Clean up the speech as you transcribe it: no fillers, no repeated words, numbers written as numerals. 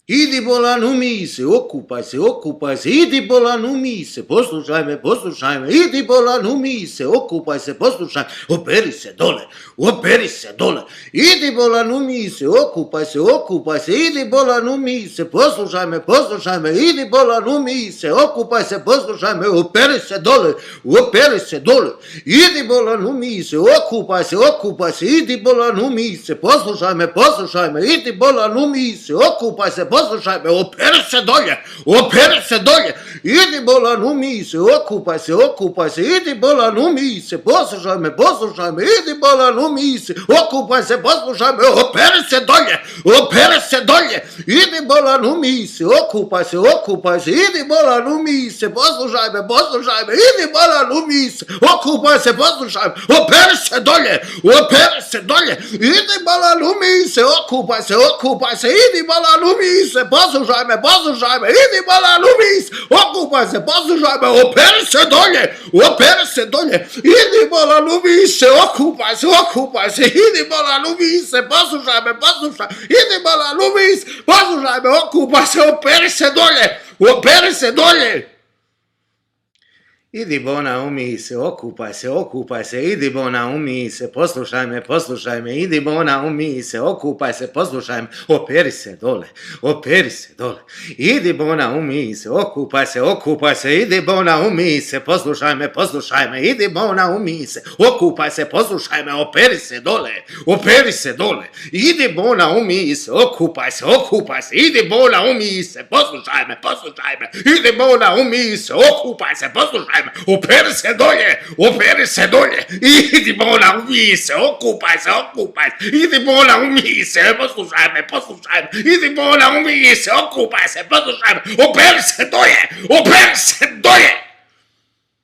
Idi bolan umij se, okupaj se, idi bolan umij se, poslušaj me, idi bolan umij se, okupaj se, poslušaj, operi se dole, idi bolan umij se, okupaj se, idi bolan umij se, poslušaj me, idi bolan umij se, okupaj se, poslušaj me, operi se dole, idi bolan umij se, okupaj se, idi bolan umij se, poslušaj me, idi bolan umij se, okupaj se, poslušaj me, operi se dolje, idi bolan umij se, okupaj se, idi bolan umij se, poslušaj me, idi bolan umij se, okupaj se, poslušaj me, operi se dolje, idi bolan umij se, okupaj se, idi bolan umij se, poslušaj me, idi bolan umij se, okupaj se, poslušaj me, operi se dolje, idi bolan umij se, okupaj se, idi bolan umij se, poslušaj me, idi bolan umij se, okupaj se, poslušaj me, operi se dolje, idi bolan umij se, okupaj se, idi bolan umij se, poslušaj me, idi bolan umij se, poslušaj me, okupaj se, operi se dolje. Idi bona umij se, okupaj se, idi bona umij se, poslušaj me, idi bona umij se, okupaj se, poslušaj me, operi se dole, idi bona umij se, okupaj se, idi bona umij se, poslušaj me, idi bona umij se, okupaj se, poslušaj me, operi se dole, idi bona umij se, okupaj se, idi bona umij se, poslušaj me, idi bona umij se, okupaj se, poslušaj me, operi se dolje, idi bolan umij se, okupaj se, idi bolan umij se, poslušaj me, idi bolan umij se, okupaj se, poslušaj me, operi se dolje.